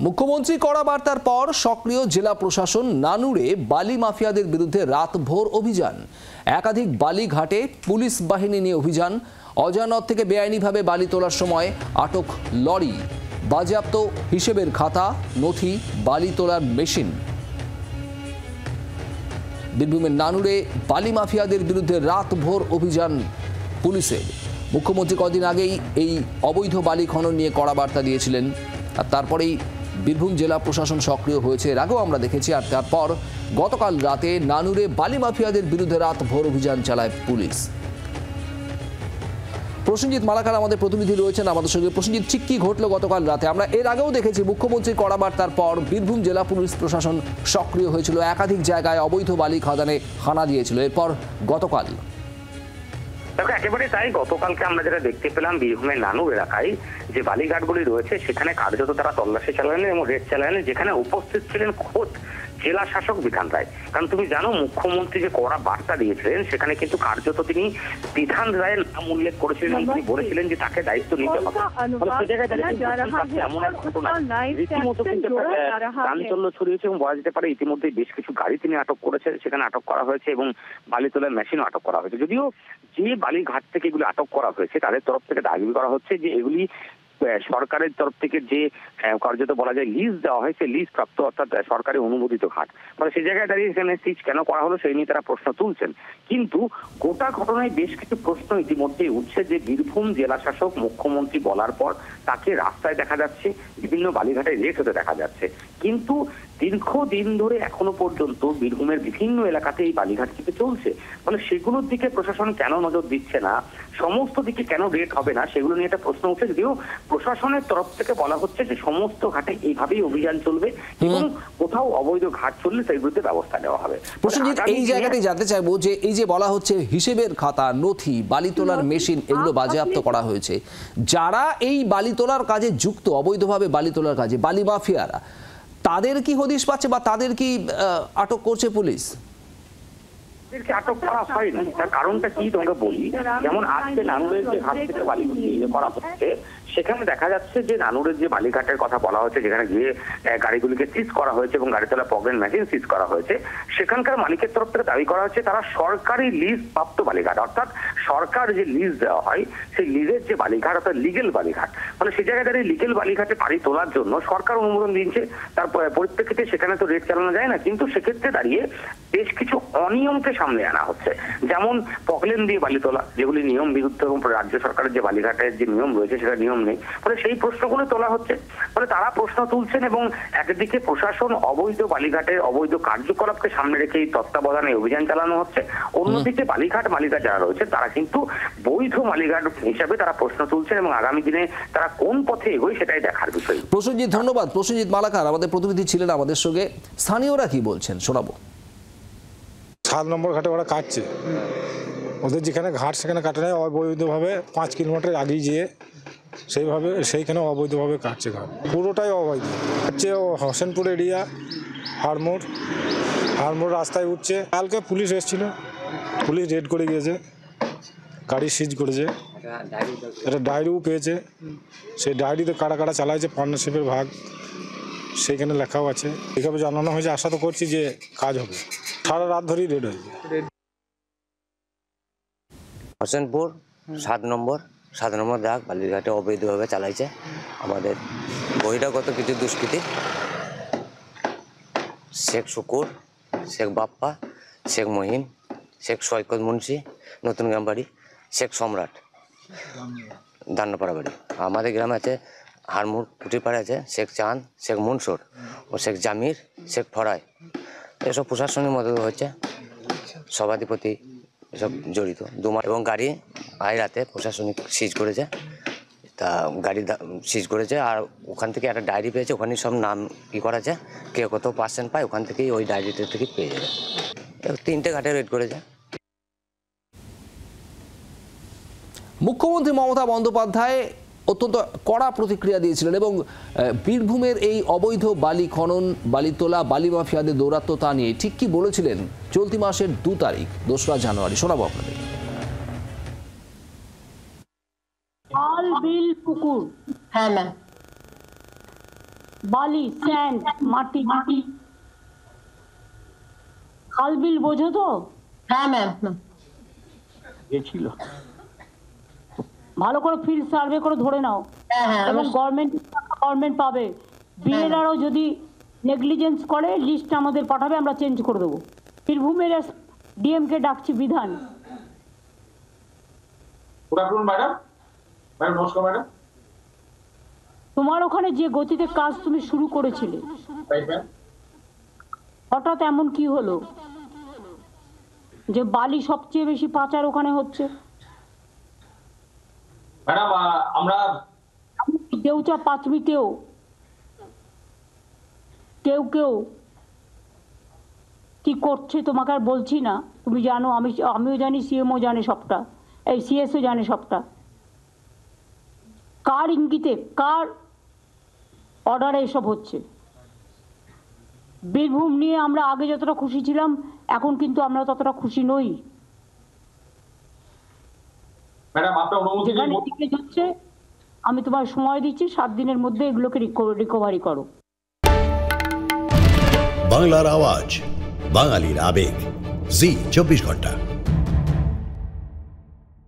মুখ্যমন্ত্রী কড়া বার্তার পর সক্রিয় জেলা প্রশাসন। নানুরে বালি মাফিয়াদের বিরুদ্ধে রাতভর অভিযান। একাধিক বালি ঘাটে পুলিশ বাহিনী নিয়ে অভিযান। অজানত থেকে বেআইনিভাবে বালি তোলার সময় আটক লরি, বাজেয়াপ্ত হিসেবের খাতা, নথি, বালি তোলার মেশিন। বীরভূমের নানুরে বালি মাফিয়াদের বিরুদ্ধে রাতভর অভিযান পুলিশের। মুখ্যমন্ত্রী কদিন আগেই এই অবৈধ বালি খনন নিয়ে কড়া বার্তা দিয়েছিলেন, আর তারপরেই বীরভূম জেলা প্রশাসন সক্রিয় হয়েছে। এর আগেও আমরা দেখেছি। আর তারপর গতকাল রাতে নানুরে বালি মাফিয়াদের বিরুদ্ধে রাতভর অভিযান চালায় পুলিশ। প্রসেনজিৎ মালাকার আমাদের প্রতিনিধি রয়েছেন আমাদের সঙ্গে। প্রসেনজিৎ, ঠিক কি ঘটলো গতকাল রাতে? আমরা এর আগেও দেখেছি মুখ্যমন্ত্রীর কড়া বার্তার পর বীরভূম জেলা পুলিশ প্রশাসন সক্রিয় হয়েছিল, একাধিক জায়গায় অবৈধ বালি খাদানে হানা দিয়েছিল। এরপর গতকাল দেখো, একেবারে তাই। গতকালকে আমরা যেটা দেখতে পেলাম, বীরভূমের নানুর এলাকায় যে বালিঘাটগুলি রয়েছে সেখানে কার্যত তারা তল্লাশি চালালেন এবং রেড চালালেন, যেখানে উপস্থিত ছিলেন খোদ জেলা শাসক বিধান রায়। কারণ তুমি জানো, মুখ্যমন্ত্রী যে কড়া বার্তা দিয়েছিলেন সেখানে কিন্তু কার্যত তিনি বিধান রায়ের নাম উল্লেখ করেছিলেন এবং তিনি বলেছিলেন যে তাকে দায়িত্ব নিতে হবে। সে জায়গায় এমন এক ঘটনা রীতিমতো কিন্তু চাঞ্চল্য ছড়িয়েছে এবং বলা যেতে পারে ইতিমধ্যে বেশ কিছু গাড়ি তিনি আটক করেছেন, সেখানে আটক করা হয়েছে এবং বালি তোলার মেশিনও আটক করা হয়েছে। যদিও যে বালিঘাট থেকে এগুলি আটক করা হয়েছে তাদের তরফ থেকে দাবি করা হচ্ছে যে এগুলি সরকারের তরফ থেকে যে কার্যত বলা যায় লিজ দেওয়া হয়, সেই লিজ প্রাপ্ত অর্থাৎ সরকারি অনুমোদিত ঘাট। মানে সেই জায়গায় দাঁড়িয়ে এখানে সিজ কেন করা হলো সেই নিয়ে তারা প্রশ্ন তুলছেন। কিন্তু গোটা ঘটনায় বেশ কিছু প্রশ্ন ইতিমধ্যেই উঠছে যে বীরভূম জেলা শাসক মুখ্যমন্ত্রী বলার পর তাকে রাস্তায় দেখা যাচ্ছে, বিভিন্ন বালিঘাটে রেট হতে দেখা যাচ্ছে, কিন্তু দীর্ঘদিন ধরে এখনো পর্যন্ত বীরভূমের বিভিন্ন এলাকাতে এই বালিঘাট থেকে চলছে। মানে সেগুলোর দিকে প্রশাসন কেন নজর দিচ্ছে না, সমস্ত দিকে কেন রেট হবে না, সেগুলো নিয়ে একটা প্রশ্ন উঠছে। যদিও প্রশাসনের তরফ থেকে বলা হচ্ছে যে সমস্ত ঘাটে এইভাবেই অভিযান চলবে এবং কোথাও অবৈধ ঘাট চললে সেই বিরুদ্ধে ব্যবস্থা নেওয়া হবে। প্রসেনজিৎ, এই জায়গাতে জানতে চাইবো যে এই যে বলা হচ্ছে হিসেবের খাতা, নথি, বালি তোলার মেশিন এগুলো বাজেয়াপ্ত করা হয়েছে, যারা এই বালি তোলার কাজে যুক্ত, অবৈধভাবে বালি তোলার কাজে, বালি মাফিয়ারা, তাদের কি হদিশ পাচ্ছে বা তাদের কি আটক করছে পুলিশ? আটক করা হয়নি। তার কারণটা কি তোমাকে বলি। যেমন আজকে নানুরের যে ঘাট থেকে বালি করা হচ্ছে সেখানে দেখা যাচ্ছে যে নানুরের যে বালিঘাটের কথা বলা হচ্ছে, যেখানে গিয়ে গাড়িগুলিকে সিজ করা হয়েছে এবং গাড়ি তোলা পগেন মেশিন সিজ করা হয়েছে, সেখানকার মালিকের তরফ থেকে দাবি করা হচ্ছে তারা সরকারি লিজ প্রাপ্ত বালিঘাট, অর্থাৎ সরকার যে লিজ দেওয়া হয় সেই লিজের যে বালিঘাট অর্থাৎ লিগেল বালিঘাট। মানে সেই জায়গায় দাঁড়িয়ে লিগেল বালিঘাটে পাড়ি তোলার জন্য সরকার অনুমোদন দিচ্ছে, তার পরিপ্রেক্ষিতে সেখানে তো রেট চালানো যায় না। কিন্তু সেক্ষেত্রে দাঁড়িয়ে বেশ কিছু অনিয়মকে সামনে আনা হচ্ছে। যেমন পকলেন দিয়ে বালি তোলা, যেগুলি নিয়ম বিরুদ্ধ এবং রাজ্য সরকারের যে বালিঘাটের যে নিয়ম রয়েছে সেটা নিয়ম নেই, ফলে সেই প্রশ্নগুলো তোলা হচ্ছে। ফলে তারা প্রশ্ন তুলছেন এবং একদিকে প্রশাসন অবৈধ বালিঘাটের অবৈধ কার্যকলাপকে সামনে রেখে এই তত্ত্বাবধানে অভিযান চালানো হচ্ছে। অন্যদিকে বালিঘাট মালিকা যারা রয়েছে তারা কিন্তু বৈধ মালিঘাট হিসাবে তারা প্রশ্ন তুলছেন এবং আগামী দিনে তারা কোন পথে এগোয় সেটাই দেখার বিষয়। প্রসেনজিৎ, ধন্যবাদ। প্রসেনজিৎ মালাকার আমাদের প্রতিনিধি ছিলেন আমাদের সঙ্গে। স্থানীয়রা কি বলছেন শোনাবো। 7 নম্বর ঘাটে ওরা কাটছে, ওদের যেখানে ঘাট সেখানে কাটে নেয় অবৈধভাবে। 5 কিলোমিটার আগেই যেয়ে সেইখানে অবৈধভাবে কাটছে ঘাট, পুরোটাই অবৈধ। হচ্ছে হোসেনপুর এরিয়া, হারমোর রাস্তায় উঠছে। কালকে পুলিশ এসেছিল, পুলিশ রেড করে গিয়েছে, গাড়ি সিজ করেছে, একটা ডায়েরিও পেয়েছে। সেই ডায়েরিতে কারা কারা চালাইছে পার্টনারশিপের ভাগ সেইখানে লেখাও আছে। এইভাবে জানানো হয়েছে, আশা তো করছি যে কাজ হবে। সারা রাত ধরেই রেড হয়েছে। হোসেনপুর 7 নম্বর দাগ বালিঘাটে অবৈধভাবে চালাইছে আমাদের বহিরাগত কিছু দুষ্কৃতী। শেখ শুকুর, শেখ বাপ্পা, শেখ মহিন, শেখ সৈকত মুন্সি, নতুন গ্রাম বাড়ি, শেখ সম্রাট, দান্নপাড়া বাড়ি। আমাদের গ্রামে আছে হারমুর কুটিরপাড়ে আছে শেখ চাঁদ, শেখ মনসুর ও শেখ জামির, শেখ ফরাই। এসব প্রশাসনিক মদত হচ্ছে, সভাধিপতি এসব জড়িত। এবং গাড়ি আজ রাতে প্রশাসনিক সিজ করেছে, তা গাড়ি সিজ করেছে। আর ওখান থেকে একটা ডায়েরি পেয়েছে, ওখানে সব নাম করা আছে, কে কত পার্সেন্ট পায় ওখান থেকেই ওই ডায়েরিটা থেকে পেয়ে যাবে। 3টে ঘাটে রেড করেছে। মুখ্যমন্ত্রী মমতা বন্দ্যোপাধ্যায় অত্যন্ত কড়া প্রতিক্রিয়া দিয়েছিলেন এবং বীরভূমের এই অবৈধ বালি খনন, বালি তোলা, বালি মাফিয়াদের দৌরাত্ম্যতা নিয়ে ঠিক কি বলেছিলেন চলতি মাসের 2 তারিখ 2রা জানুয়ারি শোনাবো আপনাদের। বিল পুকুর, হ্যাঁ ম্যাম, বালি, স্যান্ড, মাটি, খালবিল বোঝো তো? হ্যাঁ ম্যাম। গেছিল, ভালো করে ফিল্ড সার্ভে করে ধরে নাও। হ্যাঁ এবং গভর্নমেন্ট পাবে। বিএলআরও যদি নেগলিজেন্স করে লিস্ট আমাদের পাঠাবে, আমরা চেঞ্জ করে দেবো। বীরভূমের ডিএমকে ডাকছি বিধান। Good afternoon madam. ম্যাডাম নমস্কার ম্যাডাম। তোমার ওখানে যে গতিতে কাজ তুমি শুরু করেছিলে, রাইট ম্যাম। হঠাৎ এমন কি হলো যে বালি সবচেয়ে বেশি পাচার ওখানে হচ্ছে? ম্যাডাম আমরা দেউচা পাঁচমিতেও কেউ কি করছে তোমাকে আর বলছি না, তুমি জানো, আমিও জানি, সিএমও জানে সবটা, এই সিএসও জানে সবটা। কার ইঙ্গিতে, কার অর্ডারে এসব হচ্ছে? বীরভূম নিয়ে আমরা আগে যতটা খুশি ছিলাম, এখন কিন্তু আমরা ততটা খুশি নই। ম্যাডাম আপনার অনুমতি যেখানে লিকেজ হচ্ছে, আমি তোমার সময় দিচ্ছি, 7 দিনের মধ্যে এগুলোকে রিকভারি করো। বাংলার আওয়াজ, বাঙালির আবেগ, জি 24 ঘন্টা।